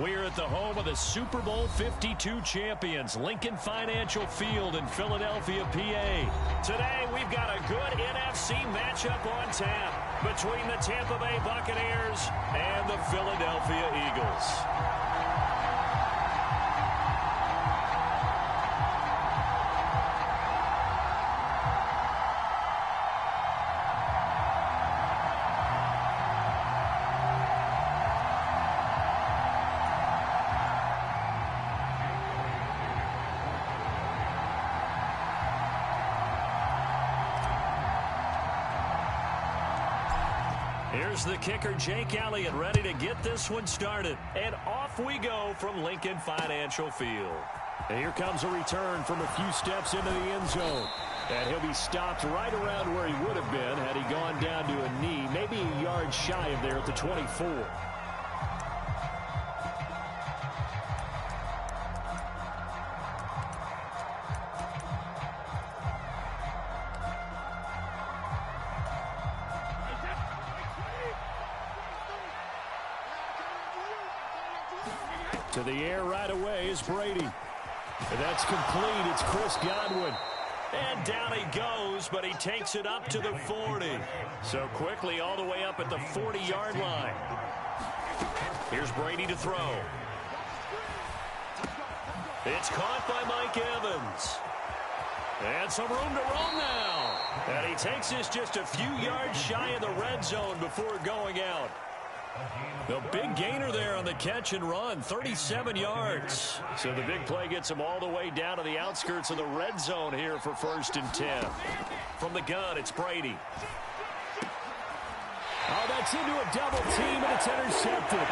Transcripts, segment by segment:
We're at the home of the Super Bowl 52 champions, Lincoln Financial Field in Philadelphia, PA. Today, we've got a good NFC matchup on tap between the Tampa Bay Buccaneers and the Philadelphia Eagles. Here's the kicker, Jake Elliott, ready to get this one started. And off we go from Lincoln Financial Field. And here comes a return from a few steps into the end zone. And he'll be stopped right around where he would have been had he gone down to a knee, maybe a yard shy of there at the 24. To the air right away is Brady. And that's complete. It's Chris Godwin. And down he goes, but he takes it up to the 40. So quickly all the way up at the 40-yard line. Here's Brady to throw. It's caught by Mike Evans. And some room to roam now. And he takes this just a few yards shy of the red zone before going out. The big gainer there on the catch and run, 37 yards. So the big play gets him all the way down to the outskirts of the red zone here for 1st and 10. From the gun, it's Brady. Oh, that's into a double team, and it's intercepted.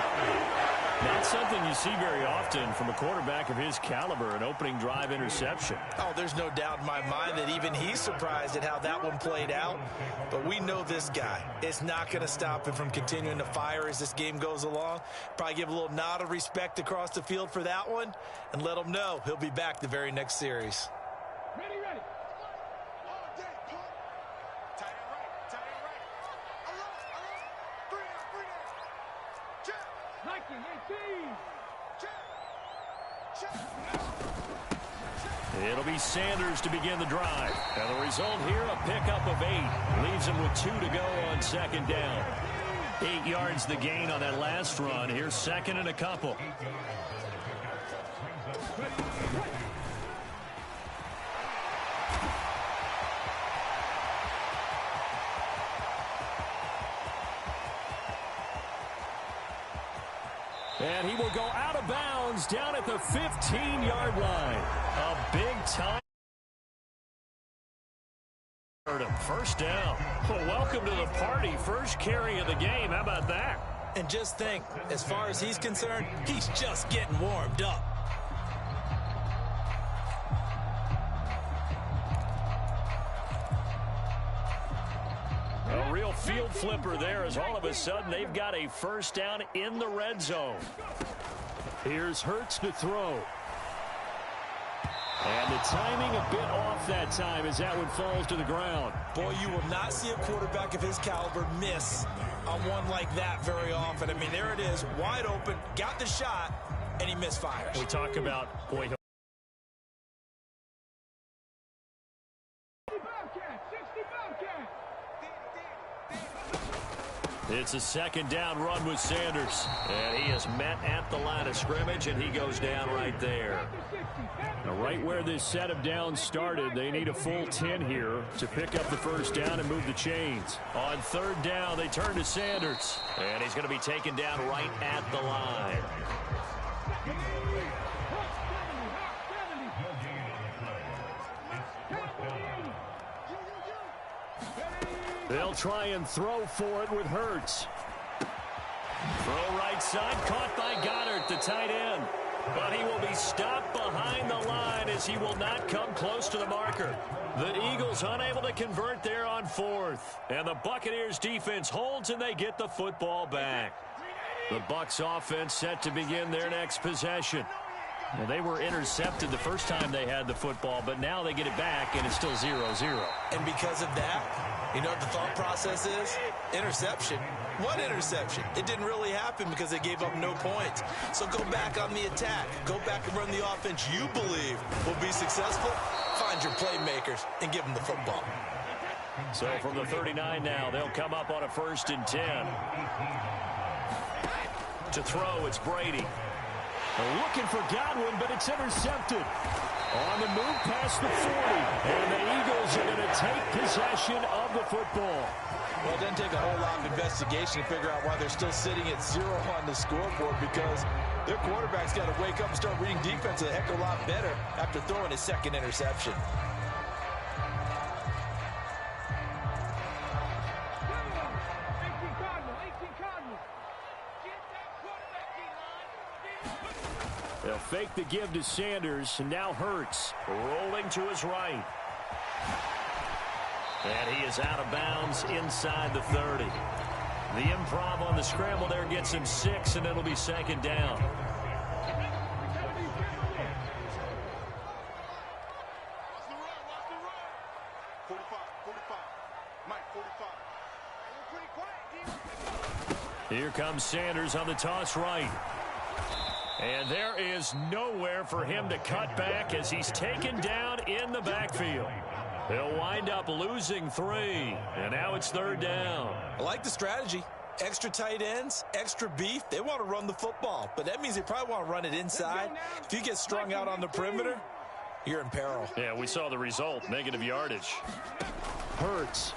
Not something you see very often from a quarterback of his caliber, an opening drive interception. Oh, there's no doubt in my mind that even he's surprised at how that one played out. But we know this guy. It's not going to stop him from continuing to fire as this game goes along. Probably give a little nod of respect across the field for that one and let him know he'll be back the very next series. Ready. It'll be Sanders to begin the drive. And the result here, a pickup of 8. Leaves him with 2 to go on 2nd down. 8 yards the gain on that last run. Here's 2nd and a couple. And he will go out of bounds down at the 15-yard line. A big time. 1st down. Well, welcome to the party. First carry of the game. How about that? And just think, as far as he's concerned, he's just getting warmed up. A real field flipper there as all of a sudden they've got a 1st down in the red zone. Here's Hurts to throw. And the timing a bit off that time as that one falls to the ground. Boy, you will not see a quarterback of his caliber miss on one like that very often. I mean, there it is, wide open, got the shot, and he misfires. We talk about, boy, it's a 2nd down run with Sanders. And he is met at the line of scrimmage, and he goes down right there. Now, right where this set of downs started, they need a full 10 here to pick up the 1st down and move the chains. On 3rd down, they turn to Sanders. And he's going to be taken down right at the line. They'll try and throw for it with Hurts. Throw right side, caught by Goddard, the tight end. But he will be stopped behind the line as he will not come close to the marker. The Eagles unable to convert there on 4th. And the Buccaneers defense holds and they get the football back. The Bucs offense set to begin their next possession. Well, they were intercepted the first time they had the football, but now they get it back, and it's still 0-0. And because of that, you know what the thought process is? Interception. What interception? It didn't really happen because they gave up no points. So go back on the attack. Go back and run the offense you believe will be successful. Find your playmakers and give them the football. So from the 39 now, they'll come up on a 1st and 10. To throw, it's Brady. Looking for Godwin, but it's intercepted. On the move past the 40. And the Eagles are going to take possession of the football. Well, it doesn't take a whole lot of investigation to figure out why they're still sitting at 0 on the scoreboard, because their quarterback's got to wake up and start reading defense a heck of a lot better after throwing his 2nd interception. They'll fake the give to Sanders, and now Hurts rolling to his right. And he is out of bounds inside the 30. The improv on the scramble there gets him 6, and it'll be 2nd down. Here comes Sanders on the toss right. And there is nowhere for him to cut back as he's taken down in the backfield. They'll wind up losing 3, and now it's 3rd down. I like the strategy. Extra tight ends, extra beef. They want to run the football, but that means they probably want to run it inside. If you get strung out on the perimeter, you're in peril. Yeah, we saw the result, negative yardage. Hurts.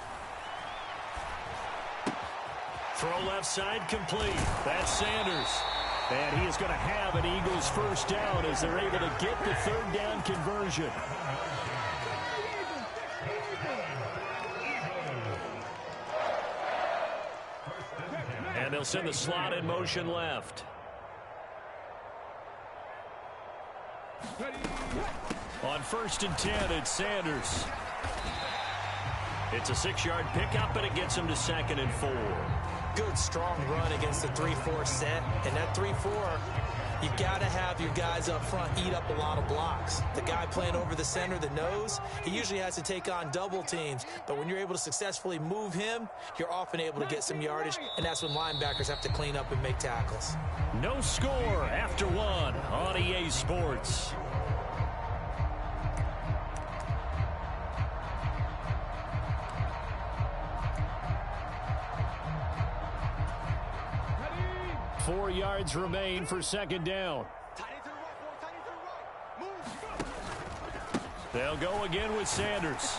Throw left side complete. That's Sanders. And he is going to have an Eagles 1st down as they're able to get the 3rd down conversion. And they'll send the slot in motion left. On 1st and 10, it's Sanders. It's a 6-yard pickup, and it gets him to 2nd and 4. Good, strong run against the 3-4 set. And that 3-4, you've got to have your guys up front eat up a lot of blocks. The guy playing over the center, the nose, he usually has to take on double teams. But when you're able to successfully move him, you're often able to get some yardage, and that's when linebackers have to clean up and make tackles. No score after 1 on EA Sports. Four yards remain for 2nd down. They'll go again with Sanders.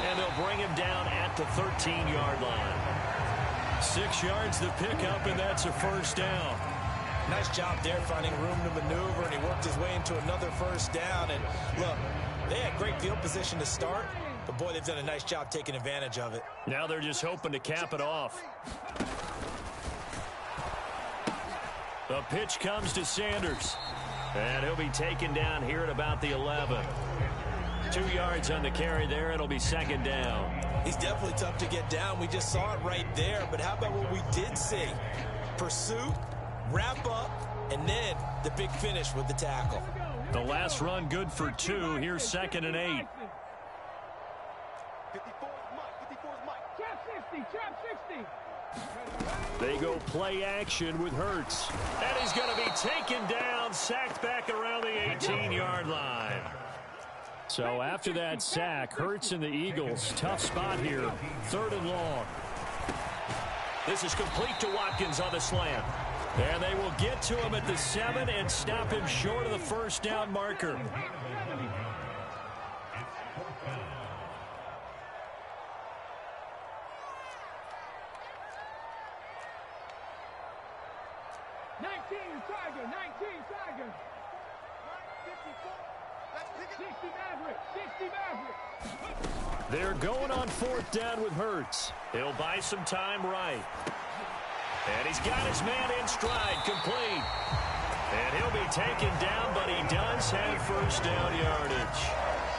And they'll bring him down at the 13-yard line. 6 yards to pick up, and that's a 1st down. Nice job there finding room to maneuver, and he worked his way into another 1st down. And look, they had great field position to start, but boy, they've done a nice job taking advantage of it. Now they're just hoping to cap it off. The pitch comes to Sanders. And he'll be taken down here at about the 11. 2 yards on the carry there. It'll be 2nd down. He's definitely tough to get down. We just saw it right there. But how about what we did see? Pursuit, wrap up, and then the big finish with the tackle. The last run good for 2. Here's 2nd and 8. They go play action with Hurts. And he's going to be taken down, sacked back around the 18-yard line. So after that sack, Hurts and the Eagles, tough spot here, 3rd and long. This is complete to Watkins on the slant. And they will get to him at the 7 and stop him short of the 1st down marker. They're going on 4th down with Hurts. He'll buy some time right. And he's got his man in stride, complete. And he'll be taken down, but he does have 1st down yardage.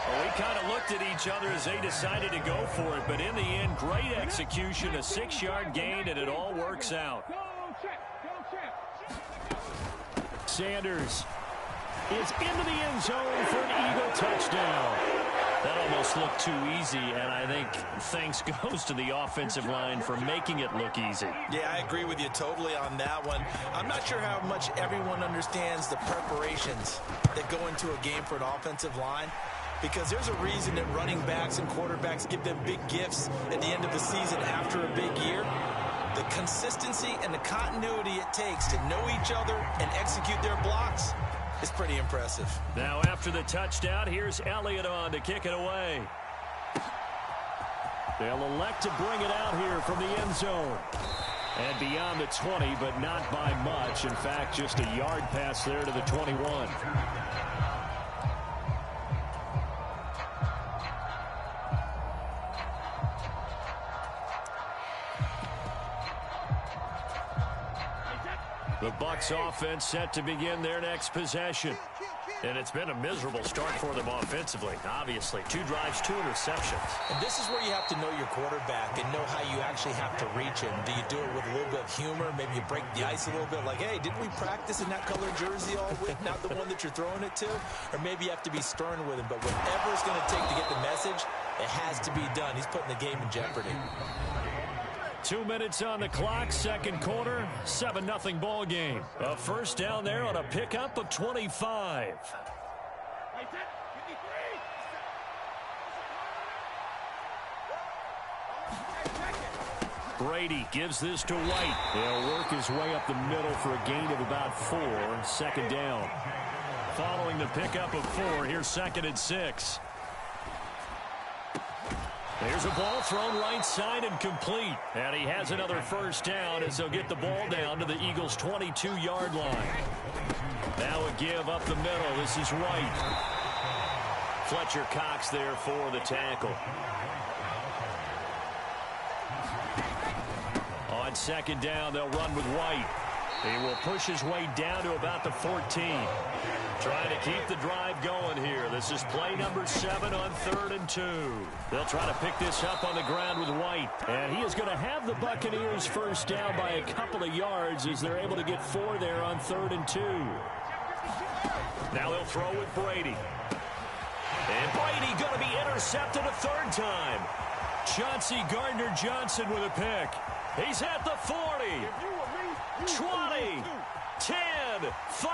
Well, we kind of looked at each other as they decided to go for it, but in the end, great execution, a 6-yard gain, and it all works out. Sanders is into the end zone for an Eagle touchdown. That almost looked too easy, and I think thanks goes to the offensive line for making it look easy. Yeah, I agree with you totally on that one. I'm not sure how much everyone understands the preparations that go into a game for an offensive line, because there's a reason that running backs and quarterbacks give them big gifts at the end of the season after a big year. The consistency and the continuity it takes to know each other and execute their blocks is pretty impressive. Now after the touchdown, here's Elliott on to kick it away. They'll elect to bring it out here from the end zone. And beyond the 20, but not by much. In fact, just a yard pass there to the 21. The Bucs offense set to begin their next possession. And it's been a miserable start for them offensively, obviously. 2 drives, 2 interceptions. And this is where you have to know your quarterback and know how you actually have to reach him. Do you do it with a little bit of humor? Maybe you break the ice a little bit, like, hey, didn't we practice in that colored jersey all week, not the one that you're throwing it to? Or maybe you have to be stern with him. But whatever it's going to take to get the message, it has to be done. He's putting the game in jeopardy. 2 minutes on the clock, second quarter, 7-0 ball game. A first down there on a pickup of 25. Brady gives this to White. He'll work his way up the middle for a gain of about 4, second down. Following the pickup of 4, here's 2nd and 6. There's a ball thrown right side and complete. And he has another first down as they'll get the ball down to the Eagles' 22-yard line. Now a give up the middle. This is White. Fletcher Cox there for the tackle. On second down, they'll run with White. He will push his way down to about the 14. Trying to keep the drive going here. This is play number 7 on 3rd and 2. They'll try to pick this up on the ground with White. And he is going to have the Buccaneers first down by a couple of yards as they're able to get 4 there on 3rd and 2. Now they'll throw with Brady. And Brady going to be intercepted a 3rd time. Chauncey Gardner-Johnson with a pick. He's at the 40, 20, 10, 5,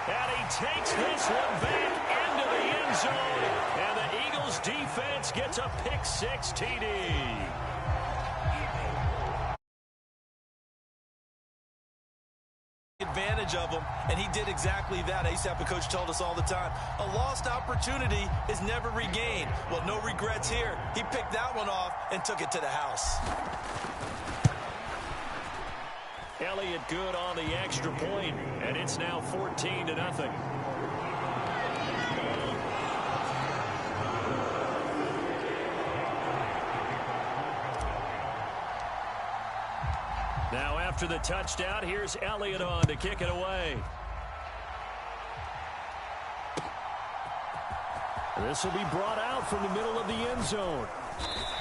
and he takes this one back into the end zone, and the Eagles defense gets a pick-6 TD. Advantage of him, and he did exactly that. ASAP coach told us all the time, a lost opportunity is never regained. Well, no regrets here. He picked that one off and took it to the house. Elliott good on the extra point, and it's now 14-0. Now after the touchdown, here's Elliott on to kick it away. This will be brought out from the middle of the end zone.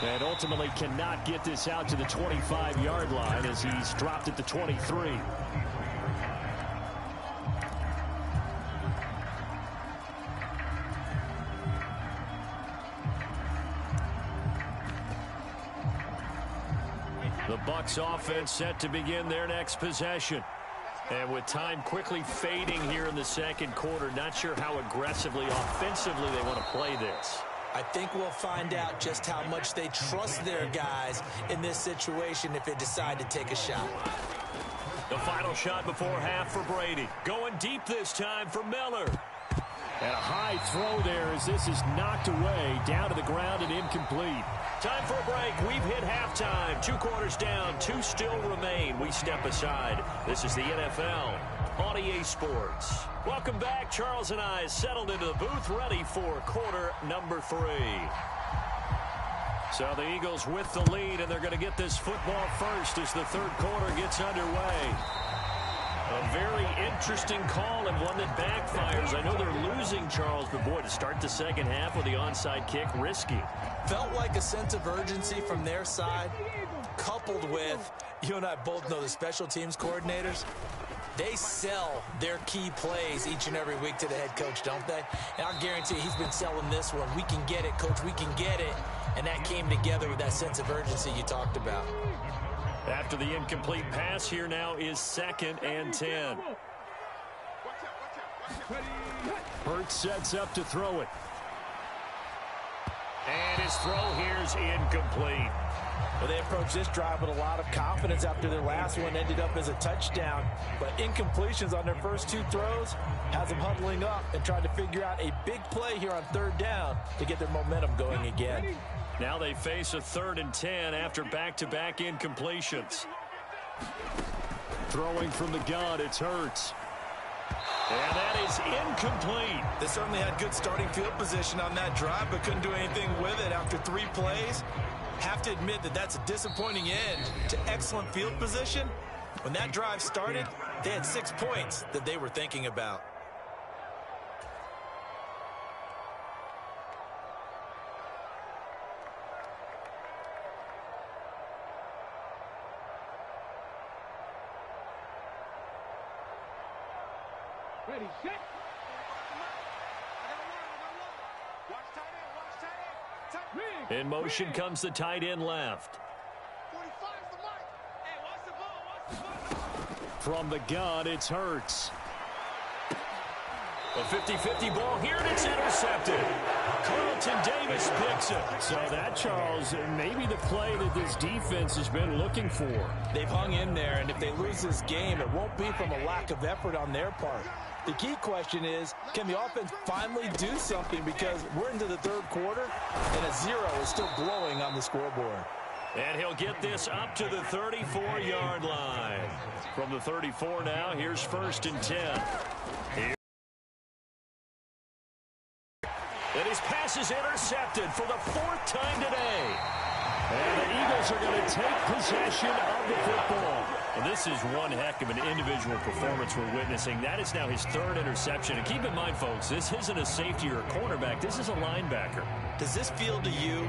And ultimately cannot get this out to the 25-yard line as he's dropped at the 23. The Bucs offense set to begin their next possession. And with time quickly fading here in the second quarter, not sure how aggressively, offensively they want to play this. I think we'll find out just how much they trust their guys in this situation if they decide to take a shot. The final shot before half for Brady. Going deep this time for Miller. And a high throw there as this is knocked away, down to the ground and incomplete. Time for a break. We've hit halftime. 2 quarters down, 2 still remain. We step aside. This is the NFL on EA Sports. Welcome back. Charles and I settled into the booth, ready for quarter number 3. So the Eagles with the lead, and they're going to get this football first as the third quarter gets underway. A very interesting call and one that backfires. I know they're losing, Charles, but boy, to start the second half with the onside kick, risky. Felt like a sense of urgency from their side, coupled with, you and I both know the special teams coordinators, They sell their key plays each and every week to the head coach, don't they? And I guarantee he's been selling this one. We can get it, coach. We can get it. And that came together with that sense of urgency you talked about. After the incomplete pass, here now is 2nd and 10. Hurts sets up to throw it. And his throw here is incomplete. Well, they approached this drive with a lot of confidence after their last one ended up as a touchdown. But incompletions on their first 2 throws has them huddling up and trying to figure out a big play here on 3rd down to get their momentum going again. Now they face a 3rd and 10 after back-to-back incompletions. Throwing from the gun, it's Hurts. And that is incomplete. They certainly had good starting field position on that drive, but couldn't do anything with it after 3 plays. Have to admit that that's a disappointing end to excellent field position. When that drive started, they had 6 points that they were thinking about. Ready, set. In motion comes the tight end left. From the gun, it's Hurts. A 50-50 ball here, and it's intercepted. Carlton Davis picks it. So that, Charles, maybe the play that this defense has been looking for. They've hung in there, and if they lose this game, it won't be from a lack of effort on their part. The key question is, can the offense finally do something? Because we're into the 3rd quarter, and a 0 is still glowing on the scoreboard. And he'll get this up to the 34-yard line. From the 34 now, here's 1st and 10. And his pass is intercepted for the 4th time today. And the Eagles are going to take possession of the football. And this is one heck of an individual performance we're witnessing. That is now his 3rd interception. And keep in mind, folks, this isn't a safety or a cornerback. This is a linebacker. Does this feel to you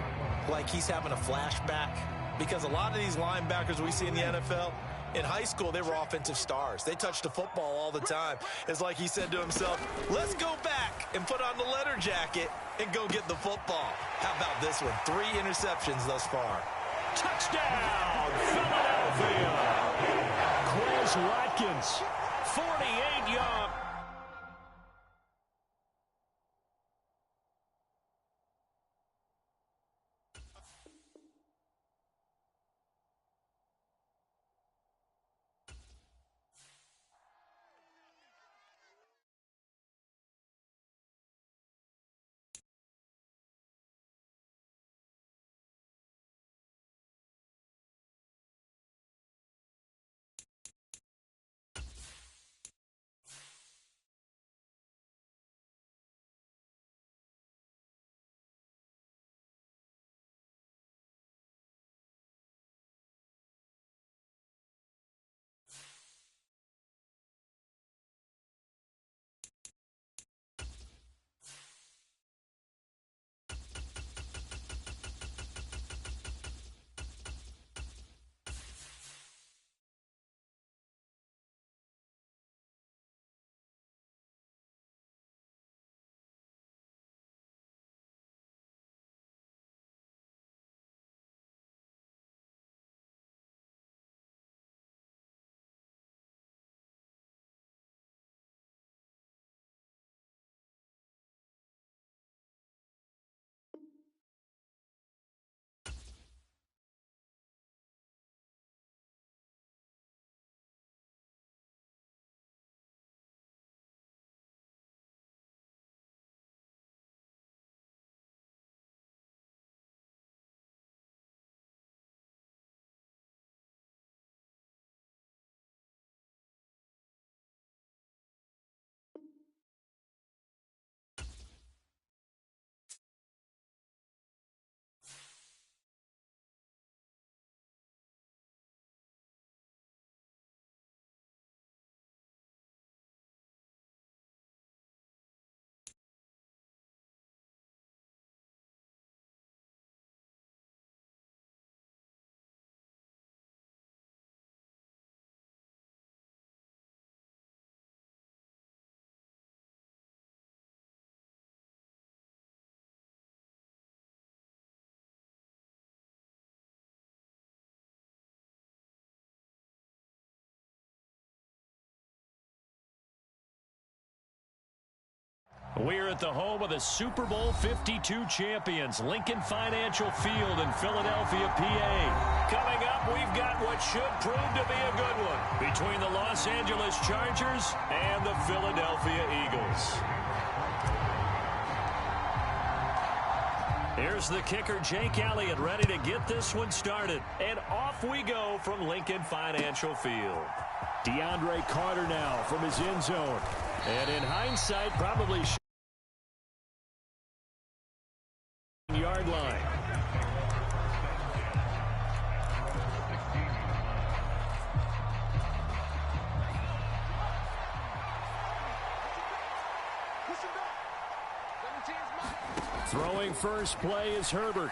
like he's having a flashback? Because a lot of these linebackers we see in the NFL, in high school, they were offensive stars. They touched the football all the time. It's like he said to himself, let's go back and put on the leather jacket and go get the football. How about this one? 3 interceptions thus far. Touchdown, Philadelphia. Quez Watkins, 48 yards. We're at the home of the Super Bowl 52 champions, Lincoln Financial Field in Philadelphia, PA. Coming up, we've got what should prove to be a good one between the Los Angeles Chargers and the Philadelphia Eagles. Here's the kicker, Jake Elliott, ready to get this one started. And off we go from Lincoln Financial Field. DeAndre Carter now from his end zone. And in hindsight, probably yard line. Throwing first play is Herbert.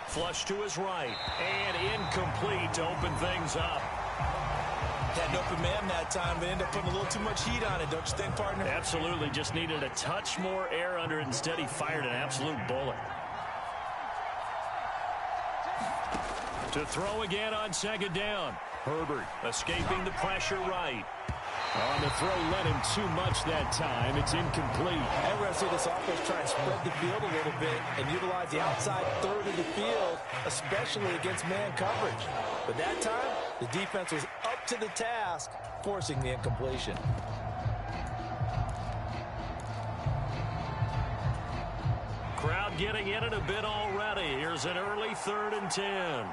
Flush to his right. And incomplete to open things up. Had an open man that time, but ended up putting a little too much heat on it, don't you think, partner? Absolutely. Just needed a touch more air under it. Instead, he fired an absolute bullet. To throw again on second down. Herbert escaping the pressure right. On the throw, led him too much that time. It's incomplete. And we're going to see this offense try and spread the field a little bit and utilize the outside third of the field, especially against man coverage. But that time, the defense was up to the task, forcing the incompletion. Crowd getting in it a bit already. Here's an early 3rd and 10.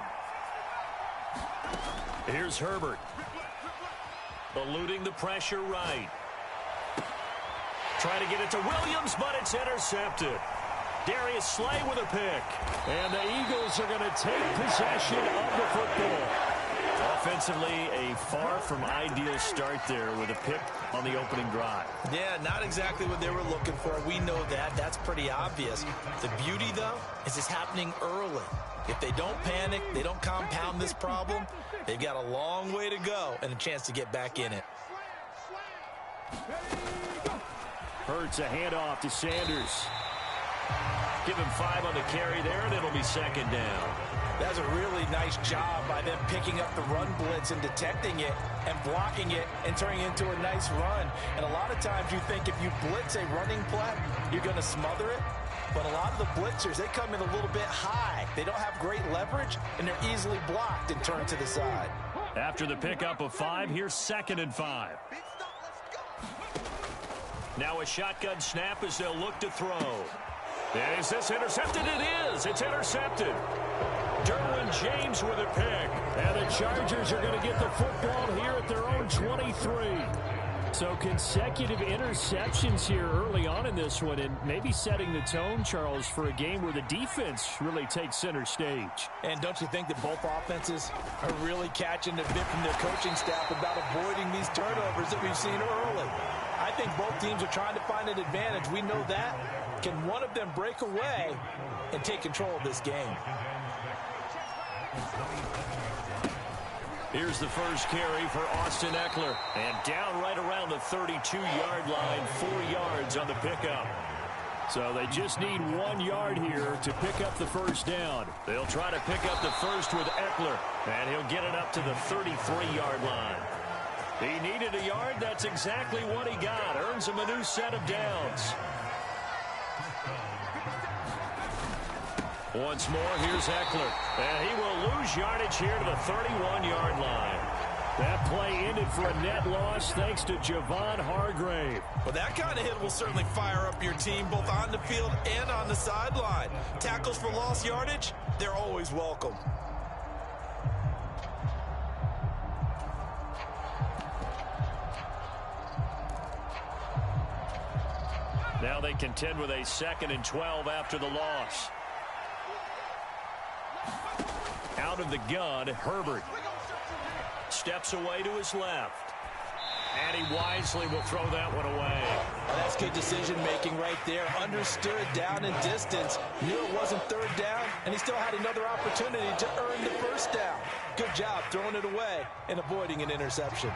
Here's Herbert. Eluding the pressure right. Trying to get it to Williams, but it's intercepted. Darius Slay with a pick. And the Eagles are going to take possession of the football. Offensively, a far from ideal start there with a pick on the opening drive. Yeah, not exactly what they were looking for. We know that. That's pretty obvious. The beauty, though, is it's happening early. If they don't panic, they don't compound this problem, they've got a long way to go and a chance to get back in it. Hurts a handoff to Sanders. Give him 5 on the carry there, and it'll be second down. That's a really nice job by them picking up the run blitz and detecting it and blocking it and turning it into a nice run. And a lot of times you think if you blitz a running play, you're going to smother it. But a lot of the blitzers, they come in a little bit high. They don't have great leverage, and they're easily blocked and turned to the side. After the pickup of 5, here's 2nd and 5. Now a shotgun snap as they'll look to throw. Is this intercepted? It is. It's intercepted. Derwin James with a pick. And the Chargers are going to get the football here at their own 23. So consecutive interceptions here early on in this one, and maybe setting the tone, Charles, for a game where the defense really takes center stage. And don't you think that both offenses are really catching a bit from their coaching staff about avoiding these turnovers that we've seen early? I think both teams are trying to find an advantage. We know that. Can one of them break away and take control of this game? Here's the first carry for Austin Eckler. And down right around the 32-yard line, 4 yards on the pickup. So they just need 1 yard here to pick up the first down. They'll try to pick up the first with Eckler. And he'll get it up to the 33-yard line. He needed a yard. That's exactly what he got. Earns him a new set of downs. Once more, here's Eckler. And he will lose yardage here to the 31-yard line. That play ended for a net loss thanks to Javon Hargrave. Well, that kind of hit will certainly fire up your team both on the field and on the sideline. Tackles for lost yardage, they're always welcome. Now they contend with a 2nd and 12 after the loss. Out of the gun, Herbert steps away to his left. And he wisely will throw that one away. Well, that's good decision-making right there. Understood down and distance. Knew it wasn't 3rd down, and he still had another opportunity to earn the 1st down. Good job throwing it away and avoiding an interception.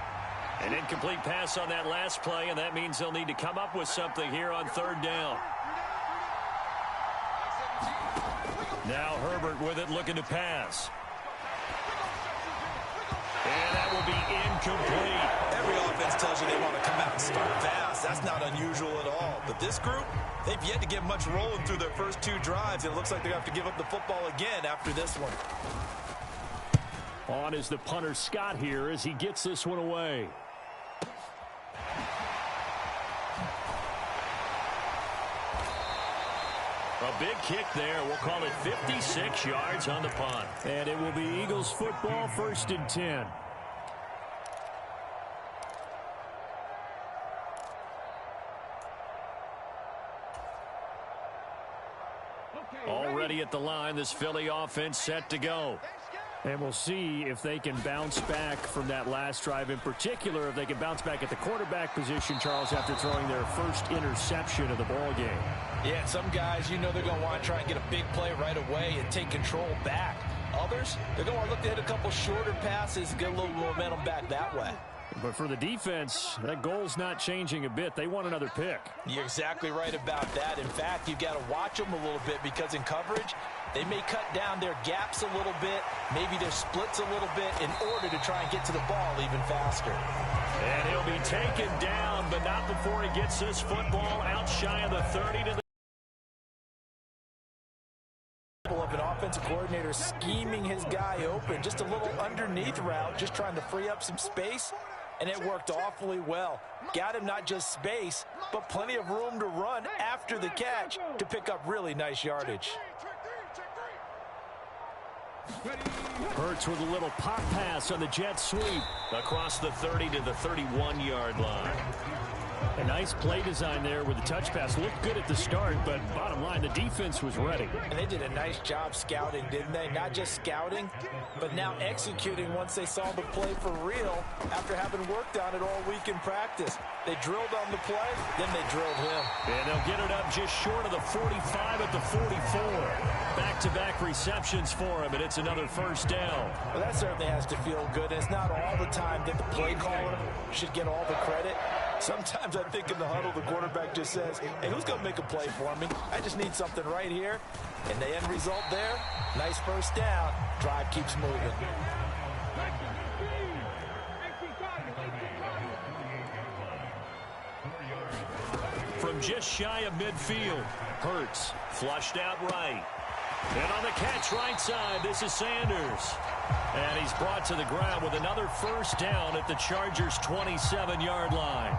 An incomplete pass on that last play, and that means they'll need to come up with something here on 3rd down. Now Herbert with it, looking to pass. And that will be incomplete. Every offense tells you they want to come out and start fast. That's not unusual at all. But this group, they've yet to get much rolling through their first 2 drives. It looks like they're going to have to give up the football again after this one. On is the punter Scott here as he gets this one away. A big kick there. We'll call it 56 yards on the punt. And it will be Eagles football, 1st and 10. Already at the line, this Philly offense set to go. And we'll see if they can bounce back from that last drive. In particular, if they can bounce back at the quarterback position, Charles, after throwing their first interception of the ball game. Yeah, some guys, you know they're going to want to try and get a big play right away and take control back. Others, they're going to want to look to hit a couple shorter passes and get a little momentum back that way. But for the defense, that goal's not changing a bit. They want another pick. You're exactly right about that. In fact, you've got to watch them a little bit because in coverage, they may cut down their gaps a little bit, maybe their splits a little bit in order to try and get to the ball even faster. And he'll be taken down, but not before he gets this football out shy of the 30 to the of an offensive coordinator scheming his guy open, just a little underneath route, just trying to free up some space, and it worked awfully well. Got him not just space, but plenty of room to run after the catch to pick up really nice yardage. Hurts with a little pop pass on the jet sweep across the 30 to the 31-yard line. A nice play design there with the touch pass. Looked good at the start, but bottom line, the defense was ready. And they did a nice job scouting, didn't they? Not just scouting, but now executing once they saw the play for real after having worked on it all week in practice. They drilled on the play, then they drilled him. And they'll get it up just short of the 45 at the 44. Back-to-back receptions for him, and it's another first down. Well, that certainly has to feel good. It's not all the time that the play caller should get all the credit. Sometimes I think in the huddle, the quarterback just says, hey, who's going to make a play for me? I just need something right here. And the end result there, nice first down. Drive keeps moving. From just shy of midfield, Hurts flushed out right. And on the catch right side, this is Sanders. And he's brought to the ground with another first down at the Chargers' 27-yard line.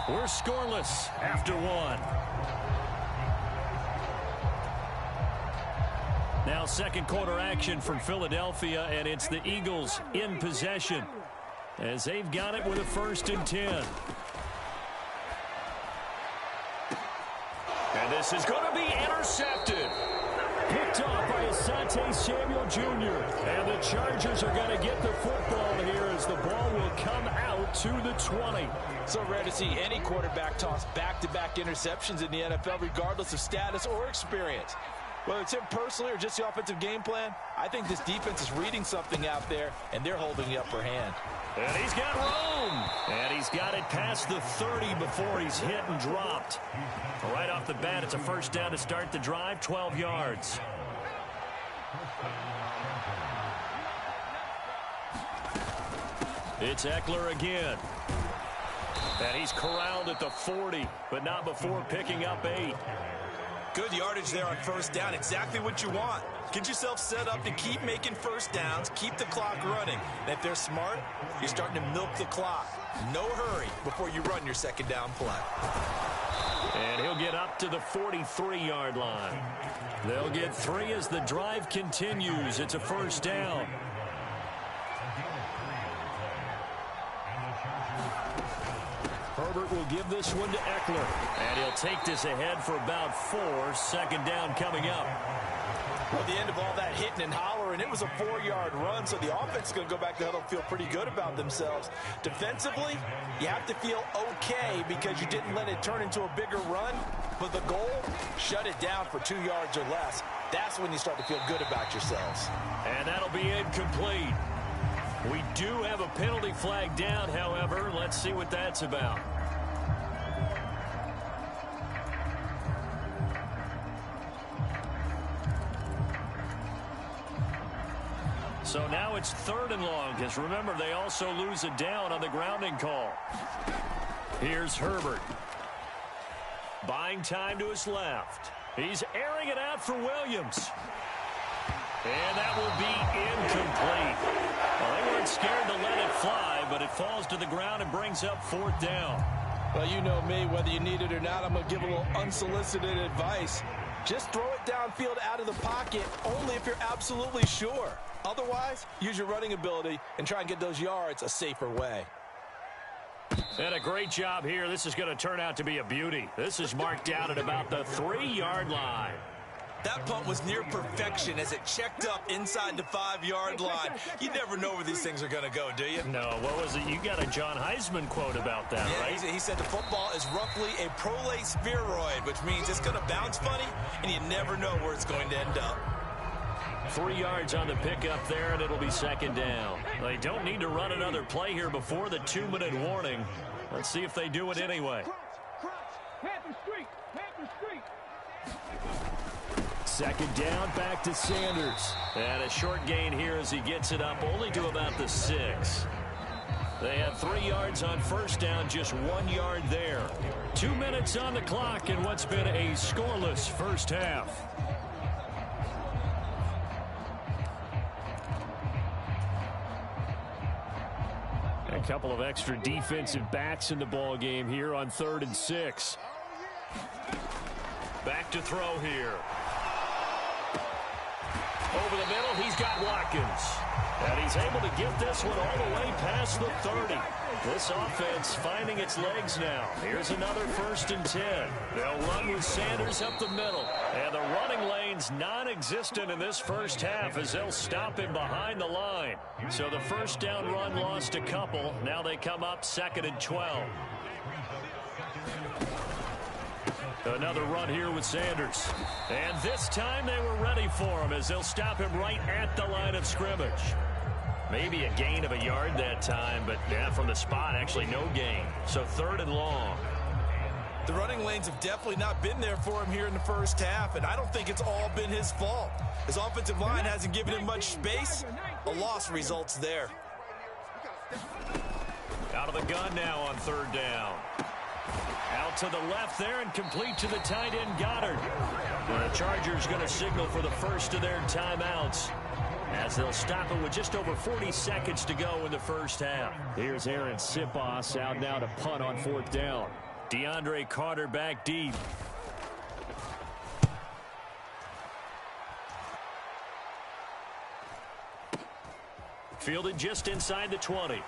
We're scoreless after one. Now second quarter action from Philadelphia, and it's the Eagles in possession as they've got it with a 1st and 10. And this is going to be intercepted. Picked off by Asante Samuel Jr. And the Chargers are going to get the football here as the ball will come out to the 20. So rare to see any quarterback toss back-to-back interceptions in the NFL, regardless of status or experience. Whether it's him personally or just the offensive game plan, I think this defense is reading something out there, and they're holding the upper hand. And he's got room. And he's got it past the 30 before he's hit and dropped. Right off the bat, it's a first down to start the drive, 12 yards. It's Eckler again. And he's corralled at the 40, but not before picking up 8. Good yardage there on first down. Exactly what you want. Get yourself set up to keep making first downs, keep the clock running. And if they're smart, you're starting to milk the clock. No hurry before you run your second down play. And he'll get up to the 43-yard line. They'll get 3 as the drive continues. It's a first down. Herbert will give this one to Eckler. And he'll take this ahead for about 4. Second down coming up. Well, the end of all that hitting and hollering, it was a 4-yard run, so the offense is going to go back to huddle and feel pretty good about themselves. Defensively, you have to feel okay because you didn't let it turn into a bigger run, but the goal, shut it down for 2 yards or less. That's when you start to feel good about yourselves. And that'll be incomplete. We do have a penalty flag down, however. Let's see what that's about. So now it's 3rd and long, because remember, they also lose it down on the grounding call. Here's Herbert. Buying time to his left. He's airing it out for Williams. And that will be incomplete. Well, they weren't scared to let it fly, but it falls to the ground and brings up 4th down. Well, you know me, whether you need it or not, I'm going to give a little unsolicited advice. Just throw it downfield out of the pocket only if you're absolutely sure. Otherwise, use your running ability and try and get those yards a safer way. And a great job here. This is going to turn out to be a beauty. This is marked out at about the 3-yard line. That punt was near perfection as it checked up inside the 5-yard line. You never know where these things are going to go, do you? No, what was it? You got a John Heisman quote about that, yeah, right? He said the football is roughly a prolate spheroid, which means it's going to bounce funny, and you never know where it's going to end up. 3 yards on the pickup there, and it'll be 2nd down. They don't need to run another play here before the 2-minute warning. Let's see if they do it anyway. 2nd down, back to Sanders. And a short gain here as he gets it up only to about the 6. They have 3 yards on 1st down, just 1 yard there. 2 minutes on the clock in what's been a scoreless first half. A couple of extra defensive backs in the ball game here on 3rd and 6. Back to throw here. Over the middle, he's got Watkins. And he's able to get this one all the way past the 30. This offense finding its legs now. Here's another 1st and 10. They'll run with Sanders up the middle. And the running lane's non-existent in this first half as they'll stop him behind the line. So the 1st down run lost a couple. Now they come up 2nd and 12. Another run here with Sanders. And this time they were ready for him as they'll stop him right at the line of scrimmage. Maybe a gain of a yard that time, but yeah, from the spot, actually no gain. So 3rd and long. The running lanes have definitely not been there for him here in the first half, and I don't think it's all been his fault. His offensive line hasn't given him much space. A loss results there. Out of the gun now on 3rd down. Out to the left there and complete to the tight end, Goddard. The Chargers going to signal for the first of their timeouts as they'll stop it with just over 40 seconds to go in the first half. Here's Aaron Sipos out now to punt on 4th down. DeAndre Carter back deep. Fielded just inside the 20.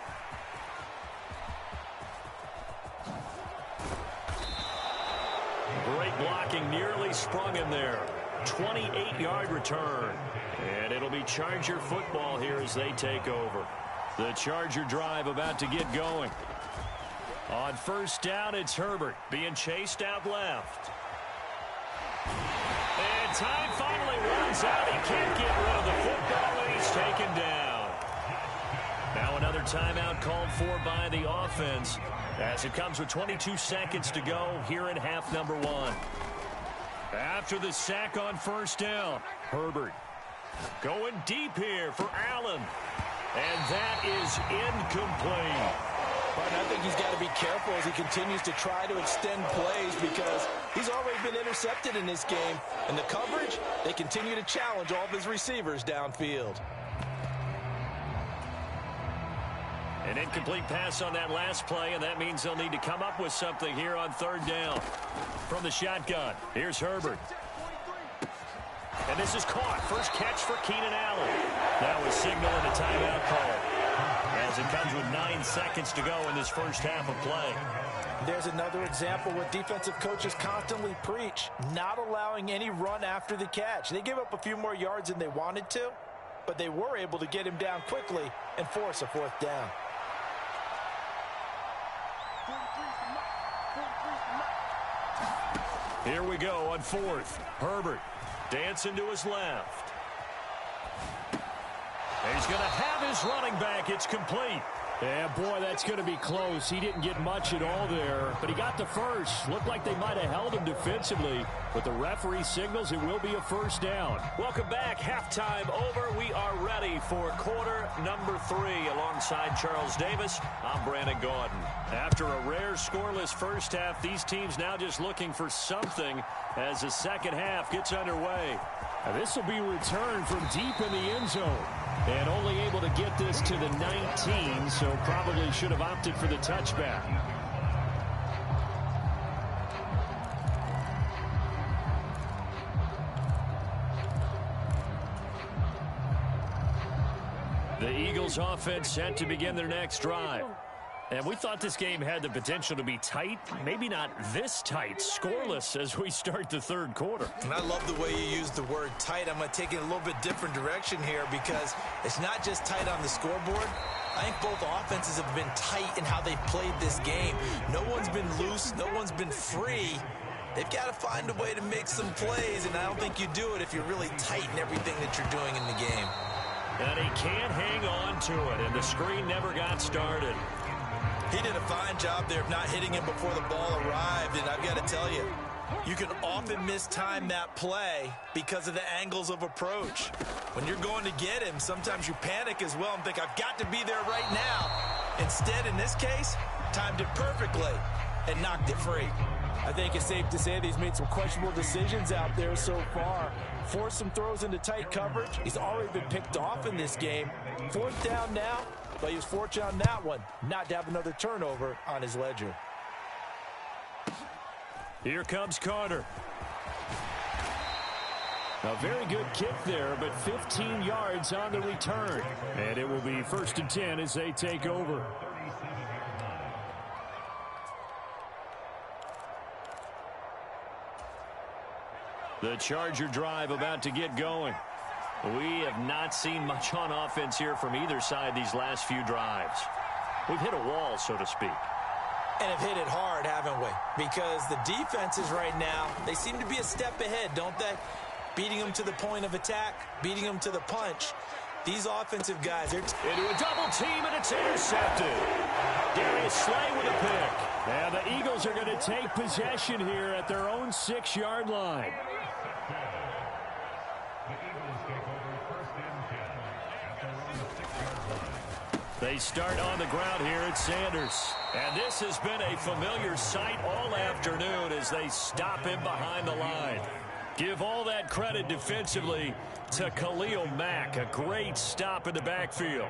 Great blocking, nearly sprung him there. 28-yard return. And it'll be Charger football here as they take over. The Charger drive about to get going. On 1st down, it's Herbert being chased out left. And time finally runs out. He can't get rid of the football, and he's taken down. Now another timeout called for by the offense as it comes with 22 seconds to go here in half number 1. After the sack on 1st down, Herbert going deep here for Allen. And that is incomplete. But I think he's got to be careful as he continues to try to extend plays because he's already been intercepted in this game. And the coverage, they continue to challenge all of his receivers downfield. An incomplete pass on that last play, and that means they'll need to come up with something here on 3rd down. From the shotgun, here's Herbert. And this is caught. First catch for Keenan Allen. That was signaling a timeout call as it comes with 9 seconds to go in this first half of play. There's another example where defensive coaches constantly preach, not allowing any run after the catch. They gave up a few more yards than they wanted to, but they were able to get him down quickly and force a 4th down. Here we go on 4th. Herbert dancing to his left. And he's going to have his running back. It's complete. Yeah, boy, that's going to be close. He didn't get much at all there, but he got the first. Looked like they might have held him defensively, but the referee signals it will be a first down. Welcome back. Halftime over. We are ready for quarter number 3. Alongside Charles Davis, I'm Brandon Gaudin. After a rare scoreless first half, these teams now just looking for something as the second half gets underway. Now, this will be returned from deep in the end zone. And only able to get this to the 19, so probably should have opted for the touchback. The Eagles offense set to begin their next drive. And we thought this game had the potential to be tight, maybe not this tight, scoreless as we start the third quarter. And I love the way you use the word tight. I'm going to take it a little bit different direction here because it's not just tight on the scoreboard. I think both offenses have been tight in how they've played this game. No one's been loose. No one's been free. They've got to find a way to make some plays, and I don't think you do it if you're really tight in everything that you're doing in the game. And he can't hang on to it, and the screen never got started. He did a fine job there of not hitting him before the ball arrived, and I've got to tell you, you can often mistime that play because of the angles of approach. When you're going to get him, sometimes you panic as well and think, I've got to be there right now. Instead, in this case, timed it perfectly and knocked it free. I think it's safe to say that he's made some questionable decisions out there so far. Forced some throws into tight coverage. He's already been picked off in this game. 4th down now. But he was fortunate on that one, not to have another turnover on his ledger. Here comes Carter. A very good kick there, but 15 yards on the return. And it will be 1st and 10 as they take over. The Charger drive about to get going. We have not seen much on offense here from either side these last few drives. We've hit a wall, so to speak. And have hit it hard, haven't we? Because the defenses right now, they seem to be a step ahead, don't they? Beating them to the point of attack, beating them to the punch. These offensive guys are into a double team, and it's intercepted. Darius Slay with a pick. And the Eagles are going to take possession here at their own 6-yard line. They start on the ground here at Sanders. And this has been a familiar sight all afternoon as they stop him behind the line. Give all that credit defensively to Khalil Mack. A great stop in the backfield.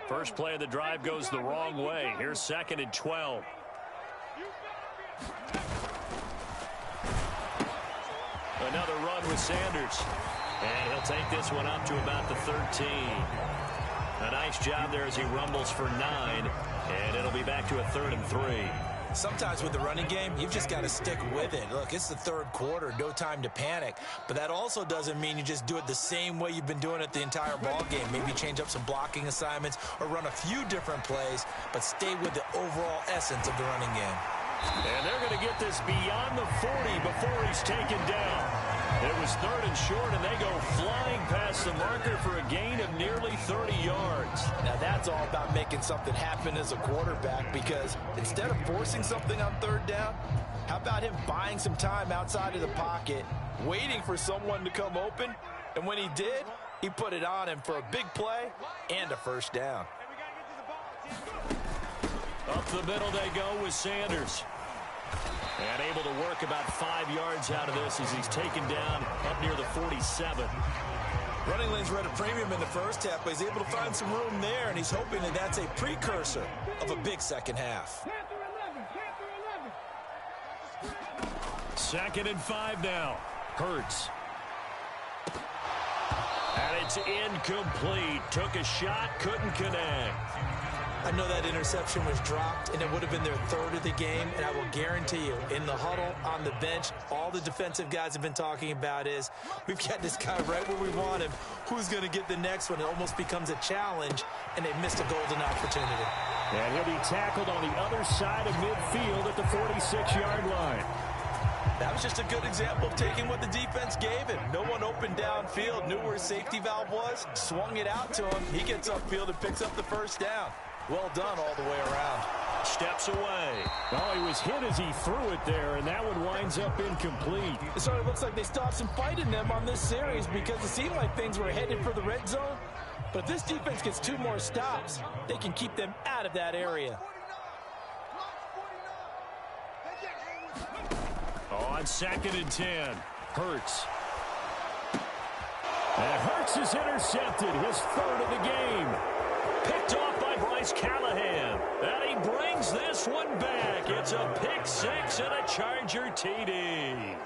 First play of the drive goes the wrong way. Here's 2nd and 12. Another run with Sanders. And he'll take this one up to about the 13. A nice job there as he rumbles for 9. And it'll be back to a 3rd and 3. Sometimes with the running game, you've just got to stick with it. Look, it's the 3rd quarter, no time to panic. But that also doesn't mean you just do it the same way you've been doing it the entire ball game. Maybe change up some blocking assignments or run a few different plays, but stay with the overall essence of the running game. And they're going to get this beyond the 40 before he's taken down. It was 3rd and short, and they go flying past the marker for a gain of nearly 30 yards. Now that's all about making something happen as a quarterback, because instead of forcing something on 3rd down, how about him buying some time outside of the pocket, waiting for someone to come open, and when he did, he put it on him for a big play and a 1st down. Up the middle they go with Sanders. And able to work about 5 yards out of this as he's taken down up near the 47. Running lanes were at a premium in the first half, but he's able to find some room there, and he's hoping that that's a precursor of a big second half. 2nd and 5 now. Hurts. And it's incomplete. Took a shot, couldn't connect. I know that interception was dropped, and it would have been their 3rd of the game, and I will guarantee you, in the huddle, on the bench, all the defensive guys have been talking about is, we've got this guy right where we want him. Who's going to get the next one? It almost becomes a challenge, and they missed a golden opportunity. And he'll be tackled on the other side of midfield at the 46-yard line. That was just a good example of taking what the defense gave him. No one opened downfield, knew where his safety valve was, swung it out to him. He gets upfield and picks up the first down. Well done all the way around. Steps away. Oh, he was hit as he threw it there, and that one winds up incomplete. It sort of looks like they still have some fight in them on this series because it seemed like things were headed for the red zone. But if this defense gets 2 more stops, they can keep them out of that area. On 2nd and 10, Hurts. And Hurts is intercepted, his 3rd of the game. Picked off by Bryce Callahan. And he brings this one back. It's a pick 6 and a Charger TD.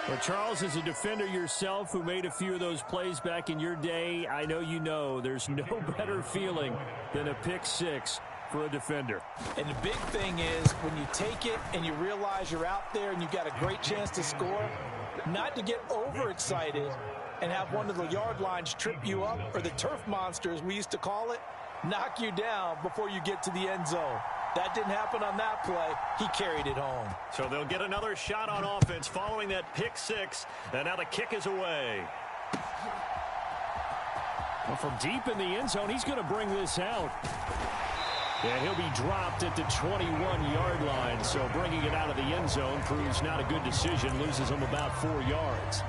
Well, Charles, as a defender yourself who made a few of those plays back in your day, I know you know there's no better feeling than a pick 6 for a defender. And the big thing is when you take it and you realize you're out there and you've got a great chance to score, not to get overexcited and have one of the yard lines trip you up, or the turf monsters we used to call it, knock you down before you get to the end zone. That didn't happen on that play. He carried it home. So they'll get another shot on offense following that pick 6, and now the kick is away. Well, from deep in the end zone, he's going to bring this out. And he'll be dropped at the 21-yard line, so bringing it out of the end zone proves not a good decision, loses him about 4 yards.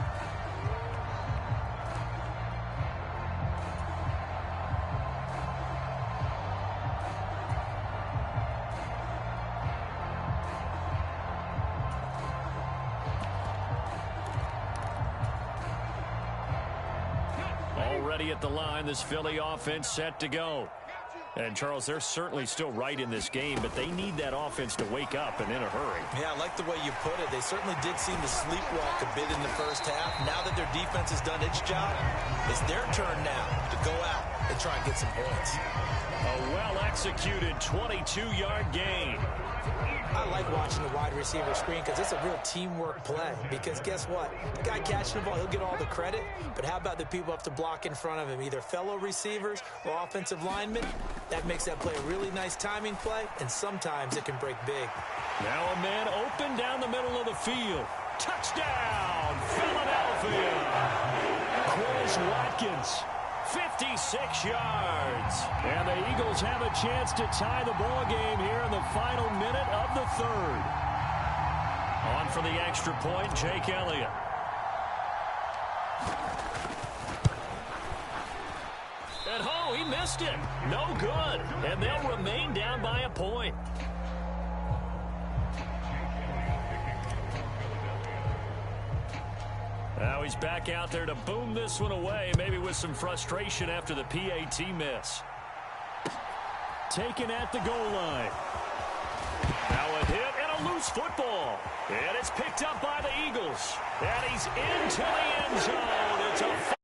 Already at the line, this Philly offense set to go. And, Charles, they're certainly still right in this game, but they need that offense to wake up and in a hurry. Yeah, I like the way you put it. They certainly did seem to sleepwalk a bit in the first half. Now that their defense has done its job, it's their turn now to go out and try and get some points. A well-executed 22-yard gain. I like watching the wide receiver screen because it's a real teamwork play. Because guess what? The guy catching the ball, he'll get all the credit. But how about the people have to block in front of him, either fellow receivers or offensive linemen? That makes that play a really nice timing play, and sometimes it can break big. Now a man open down the middle of the field. Touchdown, Philadelphia. Quez Watkins. 56 yards. And the Eagles have a chance to tie the ball game here in the final minute of the 3rd. On for the extra point, Jake Elliott. And he missed it. No good. And they'll remain down by a point. Now he's back out there to boom this one away, maybe with some frustration after the PAT miss. Taken at the goal line. Now a hit and a loose football. And it's picked up by the Eagles. And he's into the end zone. It's a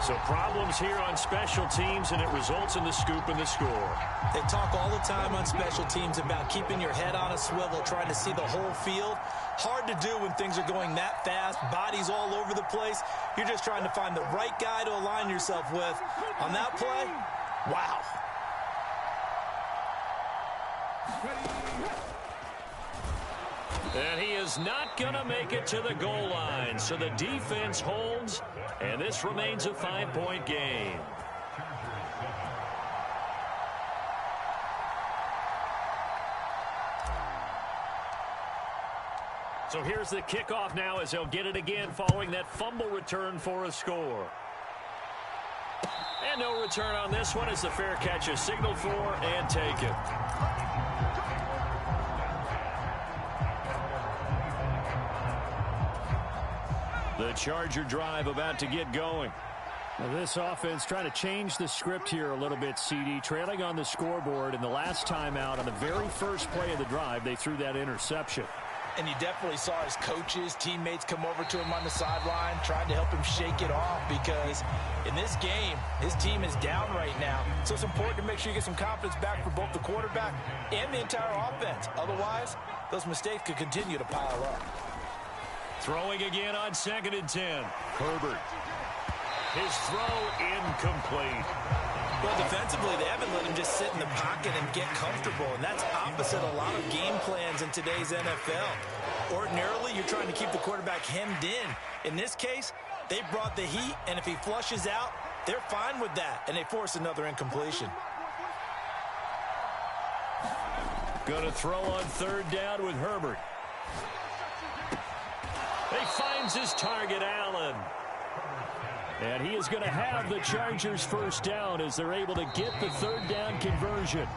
So problems here on special teams, and it results in the scoop and the score. They talk all the time on special teams about keeping your head on a swivel, trying to see the whole field. Hard to do when things are going that fast, bodies all over the place. You're just trying to find the right guy to align yourself with. On that play, wow. And he is not going to make it to the goal line. So the defense holds, and this remains a 5-point game. So here's the kickoff now as they'll get it again following that fumble return for a score. And no return on this one as the fair catch is signaled for and taken. The Charger drive about to get going. Now this offense trying to change the script here a little bit, CD. Trailing on the scoreboard, and the last time out on the very first play of the drive, they threw that interception. And you definitely saw his coaches, teammates come over to him on the sideline, trying to help him shake it off because in this game, his team is down right now. So it's important to make sure you get some confidence back for both the quarterback and the entire offense. Otherwise, those mistakes could continue to pile up. Throwing again on 2nd and 10. Herbert. His throw incomplete. Well, defensively, they haven't let him just sit in the pocket and get comfortable, and that's opposite a lot of game plans in today's NFL. Ordinarily, you're trying to keep the quarterback hemmed in. In this case, they brought the heat, and if he flushes out, they're fine with that, and they force another incompletion. Going to throw on third down with Herbert. He finds his target, Allen. And he is going to have the Chargers first down as they're able to get the third down conversion.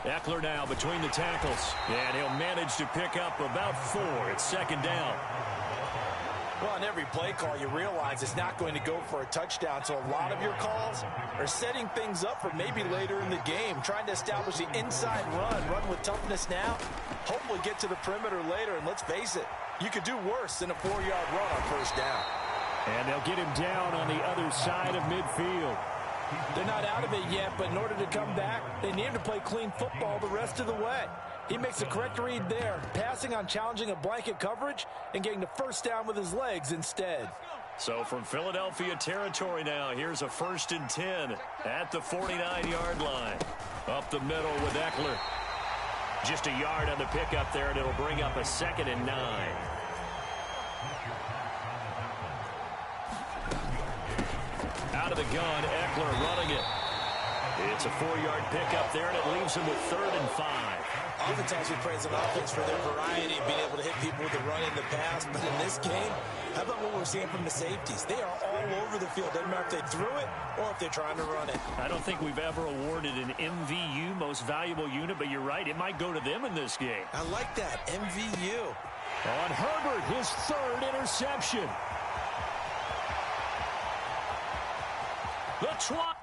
Eckler now between the tackles, and he'll manage to pick up about 4. It's second down. Well, on every play call, you realize it's not going to go for a touchdown, so a lot of your calls are setting things up for maybe later in the game, trying to establish the inside run with toughness now, hopefully get to the perimeter later, and let's face it, you could do worse than a 4-yard run on first down. And they'll get him down on the other side of midfield. They're not out of it yet, but in order to come back, they need him to play clean football the rest of the way. He makes a correct read there, passing on challenging a blanket coverage and getting the first down with his legs instead. So from Philadelphia territory now, here's a 1st and 10 at the 49-yard line. Up the middle with Eckler. Just a yard on the pickup there, and it'll bring up a 2nd and 9. Out of the gun, Eckler running it. It's a 4-yard pickup there, and it leaves him with 3rd and 5. Oftentimes we praise an offense for their variety, being able to hit people with the run in the pass. But in this game, how about what we're seeing from the safeties? They are all over the field. Doesn't matter if they threw it or if they're trying to run it. I don't think we've ever awarded an MVU, most valuable unit, but you're right, it might go to them in this game. I like that, MVU. On Herbert, his 3rd interception. The 20.